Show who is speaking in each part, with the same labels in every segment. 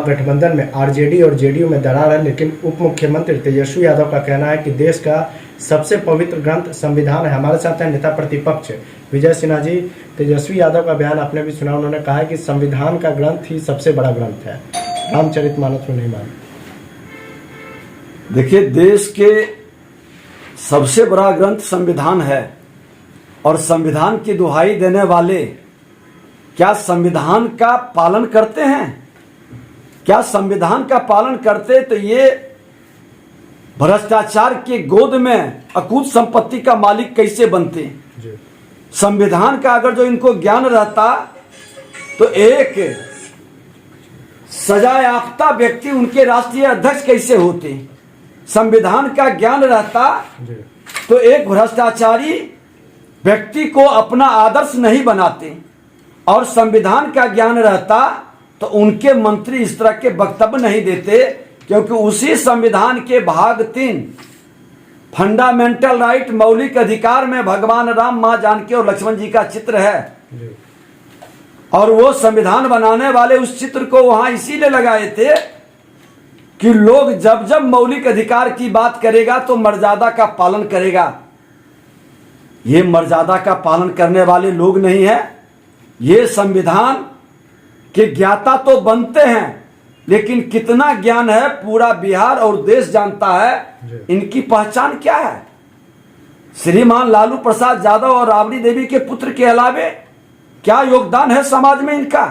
Speaker 1: महागठबंधन में आरजेडी और जेडीयू में दरार है, लेकिन उप मुख्यमंत्री तेजस्वी यादव का कहना है कि देश का सबसे पवित्र ग्रंथ संविधान है। हमारे साथ हैं नेता प्रतिपक्ष विजय सिन्हा जी। तेजस्वी यादव का बयान आपने भी सुना, उन्होंने कहा है कि संविधान का ग्रंथ ही सबसे बड़ा ग्रंथ है, रामचरितमानस में नहीं माने।
Speaker 2: देखिए, देश के सबसे बड़ा ग्रंथ संविधान है और संविधान की दुहाई देने वाले क्या संविधान का पालन करते हैं? क्या संविधान का पालन करते तो ये भ्रष्टाचार के गोद में अकूत संपत्ति का मालिक कैसे बनते? संविधान का अगर जो इनको ज्ञान रहता तो एक सजायाफ्ता व्यक्ति उनके राष्ट्रीय अध्यक्ष कैसे होते? संविधान का ज्ञान रहता तो एक भ्रष्टाचारी व्यक्ति को अपना आदर्श नहीं बनाते, और संविधान का ज्ञान रहता तो उनके मंत्री इस तरह के वक्तव्य नहीं देते, क्योंकि उसी संविधान के भाग 3 फंडामेंटल राइट मौलिक अधिकार में भगवान राम, मां जानकी और लक्ष्मण जी का चित्र है। और वो संविधान बनाने वाले उस चित्र को वहां इसीलिए लगाए थे कि लोग जब जब मौलिक अधिकार की बात करेगा तो मर्यादा का पालन करेगा। ये मर्यादा का पालन करने वाले लोग नहीं है। ये संविधान के ज्ञाता तो बनते हैं, लेकिन कितना ज्ञान है पूरा बिहार और देश जानता है। इनकी पहचान क्या है? श्रीमान लालू प्रसाद यादव और राबड़ी देवी के पुत्र के अलावे क्या योगदान है समाज में इनका?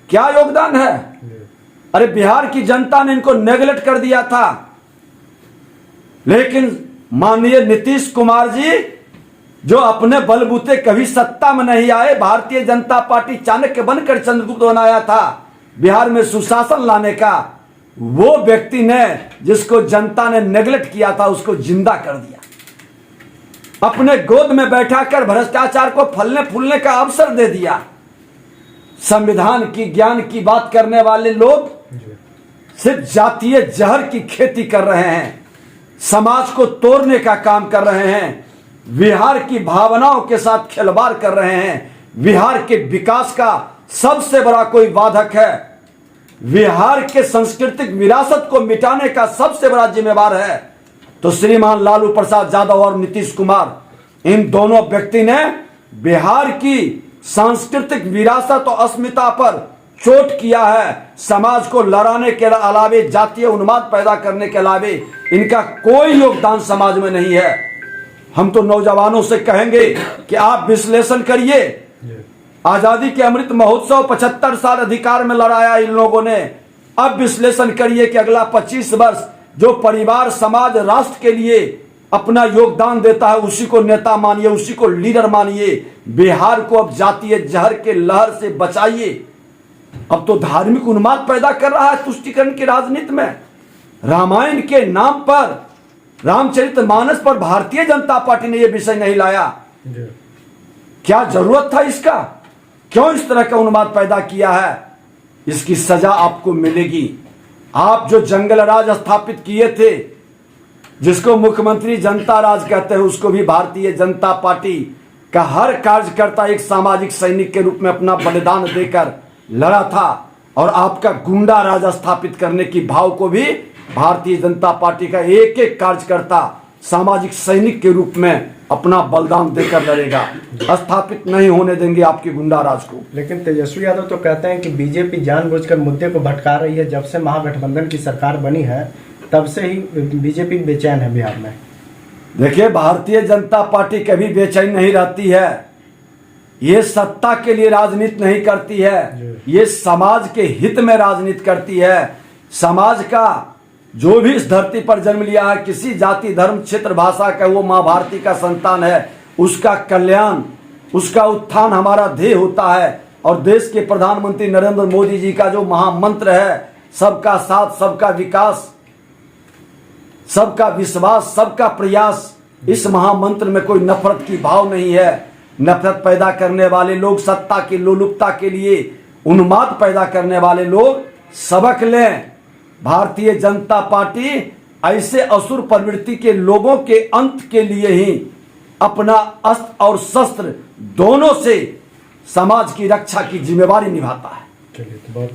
Speaker 2: क्या योगदान है? अरे बिहार की जनता ने इनको नेगलेक्ट कर दिया था, लेकिन माननीय नीतीश कुमार जी जो अपने बलबूते कभी सत्ता में नहीं आए, भारतीय जनता पार्टी चाणक्य बनकर चंद्रगुप्त बनाया था बिहार में सुशासन लाने का, वो व्यक्ति ने जिसको जनता ने नेगलेक्ट किया था उसको जिंदा कर दिया, अपने गोद में बैठाकर भ्रष्टाचार को फलने फूलने का अवसर दे दिया। संविधान की ज्ञान की बात करने वाले लोग सिर्फ जातीय जहर की खेती कर रहे हैं, समाज को तोड़ने का काम कर रहे हैं, बिहार की भावनाओं के साथ खिलवाड़ कर रहे हैं। बिहार के विकास का सबसे बड़ा कोई बाधक है, बिहार के सांस्कृतिक विरासत को मिटाने का सबसे बड़ा जिम्मेवार है तो श्रीमान लालू प्रसाद यादव और नीतीश कुमार, इन दोनों व्यक्ति ने बिहार की सांस्कृतिक विरासत और अस्मिता पर चोट किया है। समाज को लड़ाने के अलावे, जातीय उन्माद पैदा करने के अलावे इनका कोई योगदान समाज में नहीं है। हम तो नौजवानों से कहेंगे कि आप विश्लेषण करिए। आजादी के अमृत महोत्सव 75 साल अधिकार में लड़ाया इन लोगों ने। अब विश्लेषण करिए कि अगला 25 वर्ष जो परिवार, समाज, राष्ट्र के लिए अपना योगदान देता है उसी को नेता मानिए, उसी को लीडर मानिए। बिहार को अब जातीय जहर के लहर से बचाइए। अब तो धार्मिक उन्माद पैदा कर रहा है तुष्टीकरण की राजनीति में। रामायण के नाम पर, रामचरितमानस पर भारतीय जनता पार्टी ने यह विषय नहीं लाया। क्या जरूरत था इसका? क्यों इस तरह का उन्माद पैदा किया है? इसकी सजा आपको मिलेगी। आप जो जंगल राज स्थापित किए थे, जिसको मुख्यमंत्री जनता राज कहते हैं, उसको भी भारतीय जनता पार्टी का हर कार्यकर्ता एक सामाजिक सैनिक के रूप में अपना बलिदान देकर लड़ा था, और आपका गुंडा राज स्थापित करने की भाव को भी भारतीय जनता पार्टी का एक एक कार्यकर्ता सामाजिक सैनिक के रूप में अपना बलिदान देकर लड़ेगा। स्थापित नहीं होने देंगे आपके गुंडा राज को।
Speaker 1: लेकिन तेजस्वी यादव तो कहते हैं कि बीजेपी जानबूझकर मुद्दे को भटका रही है। जब से महागठबंधन की सरकार बनी है तब से ही बीजेपी बेचैन है बिहार में।
Speaker 2: देखिए, भारतीय जनता पार्टी कभी बेचैन नहीं रहती है। ये सत्ता के लिए राजनीति नहीं करती है, ये समाज के हित में राजनीति करती है। समाज का जो भी इस धरती पर जन्म लिया है, किसी जाति, धर्म, क्षेत्र, भाषा का, वो मां भारती का संतान है, उसका कल्याण, उसका उत्थान हमारा ध्येय होता है। और देश के प्रधानमंत्री नरेंद्र मोदी जी का जो महामंत्र है, सबका साथ, सबका विकास, सबका विश्वास, सबका प्रयास, इस महामंत्र में कोई नफरत की भाव नहीं है। नफरत पैदा करने वाले लोग, सत्ता की लोलुपता के लिए उन्माद पैदा करने वाले लोग सबक लें। भारतीय जनता पार्टी ऐसे असुर प्रवृत्ति के लोगों के अंत के लिए ही अपना अस्त्र और शस्त्र दोनों से समाज की रक्षा की जिम्मेवारी निभाता है।